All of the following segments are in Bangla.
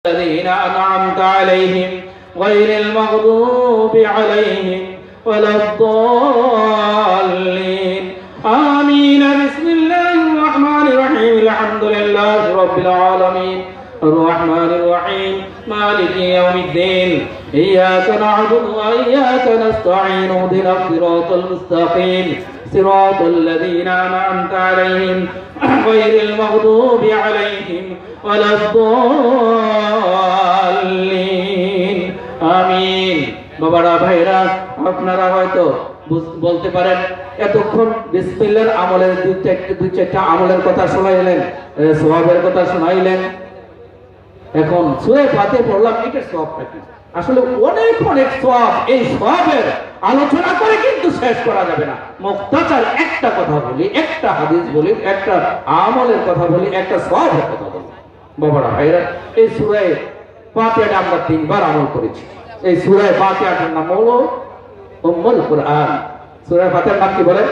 الذين أنعمت عليهم غير المغضوب عليهم ولا الضالين آمين بسم الله الرحمن الرحيم الحمد لله رب العالمين الرحمن الرحيم مالك يوم الدين إياك نعبد وإياك نستعين اهدنا الصراط المستقيم صراط الذين أنعمت عليهم غير المغضوب عليهم ولا الضالين آمين বাবারা ভাইরা আপনারা হয়তো বলতে পারেন এতক্ষণ বিসমিল্লাহর আমলের দুই চারটা আমলের কথা শোনাইলেন, সওয়াবের কথা শোনাইলেন, এখন সূরা ফাতিহা পড়লাম, এটা সওয়াবটা কি? আসলে অনেক অনেক সওয়াব। এই সওয়াবের আলোচনা করে কিন্তু শেষ করা যাবে না। মুখতাসার একটা কথা বলি, একটা হাদিস বলি, একটা আমলের কথা বলি, একটা সওয়াবের কথা বলি। বাবারা ভাইরা, এই সূরা ফাতিহাটা আমরা 3 বার আমল করেছি। এই সূরা ফাতিহার নাম হলো উম্মুল কুরআন। সূরা ফাতিহার নাম কি বলেন?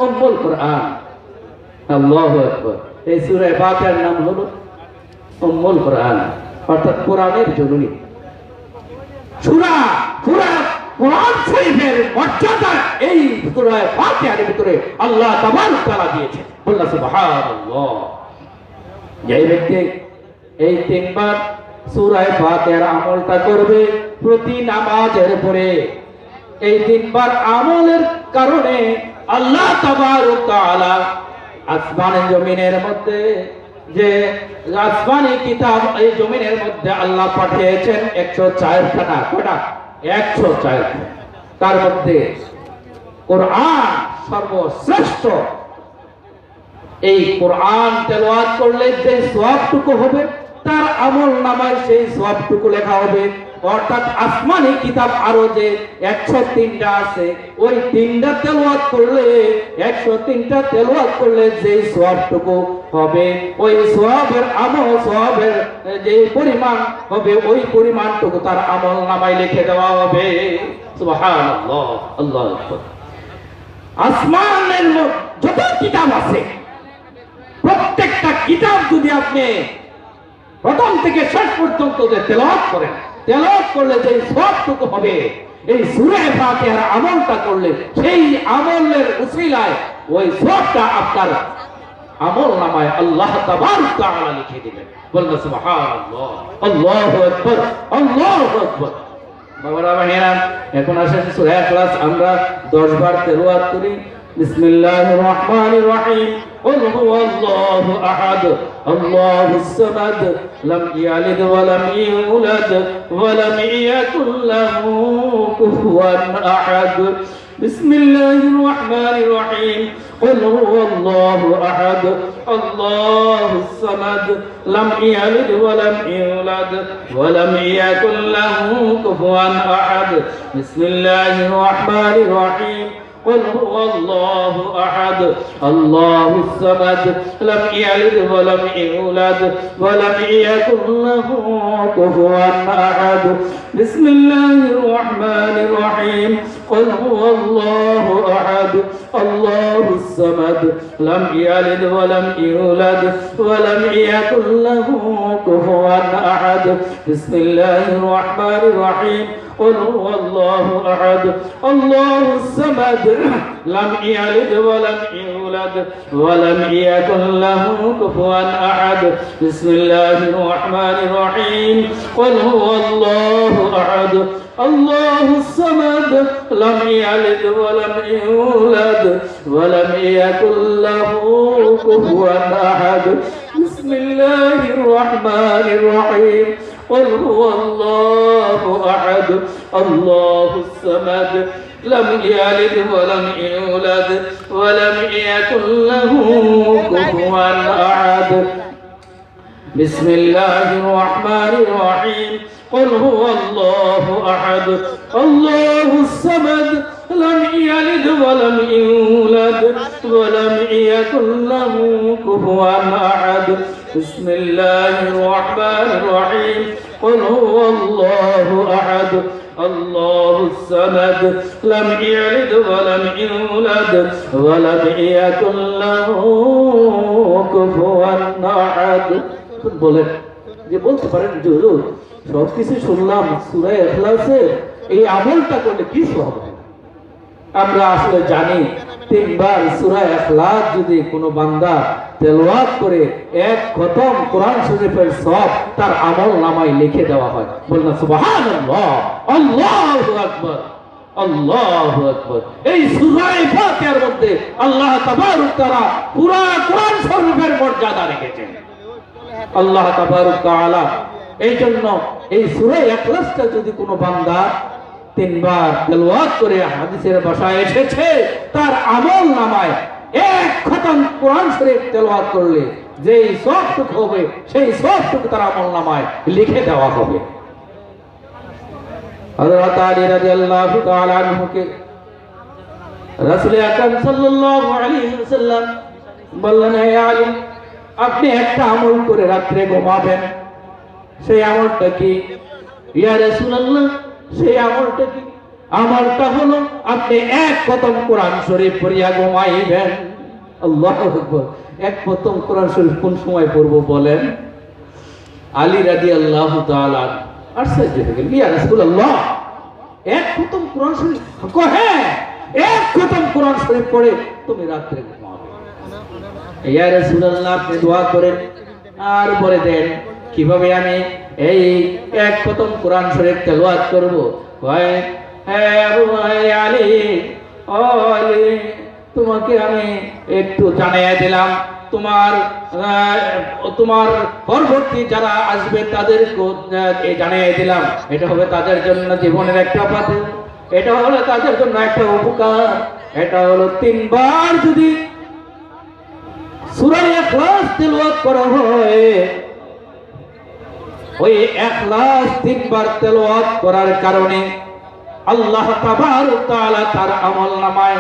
উম্মুল কুরআন। আল্লাহু আকবার। এই সূরা ফাতিহার নাম হলো উম্মুল কুরআন, অর্থাৎ কোরআনের জননী। সূরা কোরআন শরীফের মর্যাদা এই সূরা ফাতিহার ভিতরে আল্লাহ তাবারক তাআলা দিয়েছেন। বলুন সুবহানাল্লাহ। যে ব্যক্তি এই 3 বার সূরা ফাতিহার আমলটা করবে প্রতি নামাজের পরে, এই 3 বার আমলের কারণে আল্লাহ তাবারক তাআলা আসমান জমিনের মধ্যে যে আসমানি কিতাব এই জমিনের মধ্যে আল্লাহ পাঠিয়েছেন 104 খানা। কয়টা? 104। তার মধ্যে কোরআন সর্বশ্রেষ্ঠ। এই কোরআন তেলাওয়াত করলে যে সওয়াবটুকু হবে তার আমল নামায় সেই সওয়াবটুকু লেখা হবে। অর্থাৎ আসমানি কিতাব আরো যে 103টা আছে, ওই 3টা তেলাওয়াত করলে 103টা তেলাওয়াত করলে যে সওয়াবটুকু হবে, ওই সওয়াবের আমল সওয়াবের যে পরিমাণ হবে ওই পরিমাণটুকু তার আমল নামায় লিখে দেওয়া হবে। সুবহানাল্লাহ, আল্লাহু আকবার। আসমানের যত কিতাব আছে প্রত্যেকটা কিতাব যদি আপনি প্রথম থেকে শেষ পর্যন্ত তেলাওয়াত করেন, তেলাওয়াত করলে যে সওয়াবটুকু হবে, এই সূরা ফাতিহার আমলটা করলে সেই আমলের উসিলায় ওই সওয়াবটা আপনার আমল নামায় আল্লাহ তাবারক তাআলা লিখে দিবেন। বলুন সুবহানাল্লাহ, আল্লাহু আকবার, আল্লাহু আকবার। বাবারা ভাইরা, এখন আসেন সূরা ইখলাস আমরা 10 বার তেলাওয়াত করি। বিসমিল্লাহির রহমানির রহিম। قل هو الله أحد الله الصمد لم يلد ولم يولد ولم يكن له كفوا أحد بسم الله الرحمن الرحيم قل هو الله أحد الله الصمد لم يلد ولم يولد ولم يكن له كفوا أحد بسم الله الرحمن الرحيم قل هو الله أحد الله الصمد لم يلد ولم يولد ولم يكن له كفوا أحد بسم الله الرحمن الرحيم قل هو الله أحد الله الصمد لم يلد ولم يولد ولم يكن له كفوا أحد بسم الله الرحمن الرحيم قل هو الله أحد الله الصمد لم يلد ولم يولد ولم يكن له كفوا أحد بسم الله الرحمن الرحيم قل هو الله أحد الله الصمد لم يلد ولم يولد ولم يكن له كفوا أحد بسم الله الرحمن الرحيم قل هو الله أحد الله الصمد لم يلد ولم يولد ولم يكن له كفوا أحد بسم الله الرحمن الرحيم قل هو الله أحد الله الصمد لم يلد ولم يولد ولم يكن له كفوا أحد بسم الله الرحمن الرحيم قل هو الله أحد الله الصمد لم يلد ولم يولد ولم يكن له كفوا أحد বলেন যে বলতে পারেন যে হুজুর সবকিছু শুনলাম, সূরা ইখলাসের এই আমলটা করলে কি সওয়াব হবে? আমরা আসলে জানি 3 বার সূরা ইখলাস যদি কোনো বান্দা তেলাওয়াত করে এক খতম কোরআন শরীফের সওয়াব তার আমলনামায় লিখে দেওয়া হয়। বলুন সুবহানাল্লাহ, আল্লাহু আকবার, আল্লাহু আকবার। এই সূরা ফাতিহার মধ্যে আল্লাহ তাবারক তাআলা পুরো কোরআন শরীফের মর্যাদা রেখেছেন। আল্লাহ তাবারক তাআলা এই জন্য এই সূরা ইখলাসটা যদি কোনো বান্দা 3 বার তেলাওয়াত করে হাদিসের ভাষায় এসেছে তার আমলনামায় এক খতম কোরআন শরীফ তেলাওয়াত করলে যেই সওয়াবটুকু হবে সেই সওয়াবটুকু তার আমলনামায় লিখে দেওয়া হবে। হযরত আলী রাদিয়াল্লাহু তাআলা আনহুকে রাসূল আকরাম সাল্লাল্লাহু আলাইহি ওয়াসাল্লাম বললেন, হে আলী, আপনি একটা আমল করে রাতে ঘুমাবেন, সেই আমলটা কি? ইয়া রাসূলুল্লাহ, সেই আমলটা কি? আমলটা হলো আপনি এক খতম কোরআন শরীফ পড়িয়া ঘুমাইবেন। আল্লাহু আকবার। এক খতম কোরআন শরীফ কোন সময় পড়ব বলেন? আলী রাদিয়াল্লাহু তাআলা আশ্চর্য হয়ে গেলেন, ইয়া রাসূলুল্লাহ, এক খতম কোরআন শরীফ? হ্যাঁ, এক খতম কোরআন শরীফ পড়ে তুমি রাতে ঘুমাবে। ইয়া রাসূলুল্লাহ, আপনি দোয়া করেন আর বলে দেন কিভাবে আমি এই এক খতম কোরআন শরীফ তেলাওয়াত করব। কয়, হ্যাঁ আবু আলী, ও আলী, তোমাকে আমি একটু জানিয়ে দিলাম, তোমার পরবর্তী যারা আসবে তাদেরকে জানিয়ে দিলাম, এটা হবে তাদের জন্য জীবনের একটা পাথর, এটা হলো তাদের জন্য একটা উপকার। এটা হলো 3 বার যদি সূরা ইখলাস তেলাওয়াত করা হয়, ওই ইখলাস 3 বার তেলাওয়াত করার কারণে আল্লাহ তাবারক তাআলা তার আমলনামায়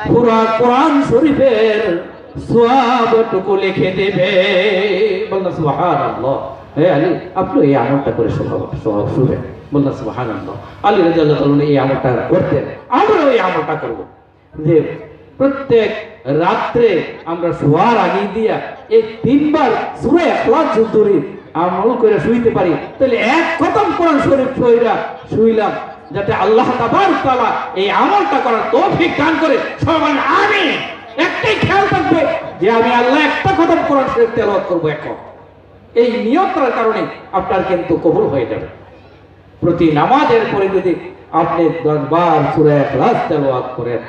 পুরো কোরআন শরীফের সওয়াবটুকু লিখে দেবে। বলুন সুবহানাল্লাহ। হে আলী, আপনি এই আমলটা করে সওয়াব শুনবেন। বলুন সুবহানাল্লাহ। আলী রাদিয়াল্লাহু তাআলা এই আমলটা করতেন, আমরা এই আমলটা করব যে প্রত্যেক রাত্রে আমরা শোয়ার আগে দিয়া এই 3 বার সূরা ইখলাস যদি আমল করে শুইতে পারি, তাহলে এক খতম কোরআন শরীফ পড়া শুইলাম, যাতে আল্লাহ তাবারক তাআলা এই আমলটা করার তৌফিক দান করে। সবাই আমিন। একটাই খেয়াল থাকবে যে আমি আল্লাহ একটা খতম কোরআন শরীফ তেলাওয়াত করব এখন। এই নিয়ত করার কারণে আপনার কিন্তু কবুল হয়ে যাবে। প্রতি নামাজের পরে যদি আপনি 10 বার সূরা ইখলাস তেলাওয়াত করেন,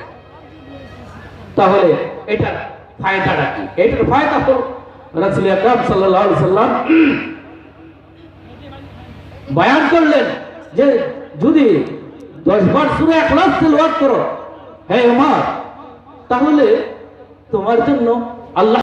তাহলে এটার ফায়দাটা কি? এটার ফায়দা হলো রাসূল আকরাম সাল্লাল্লাহু আলাইহি সাল্লাম বয়ান করলেন যে যদি 10 বার সূরা ইখলাস তেলাওয়াত করো হে উমর, তাহলে তোমার জন্য আল্লাহ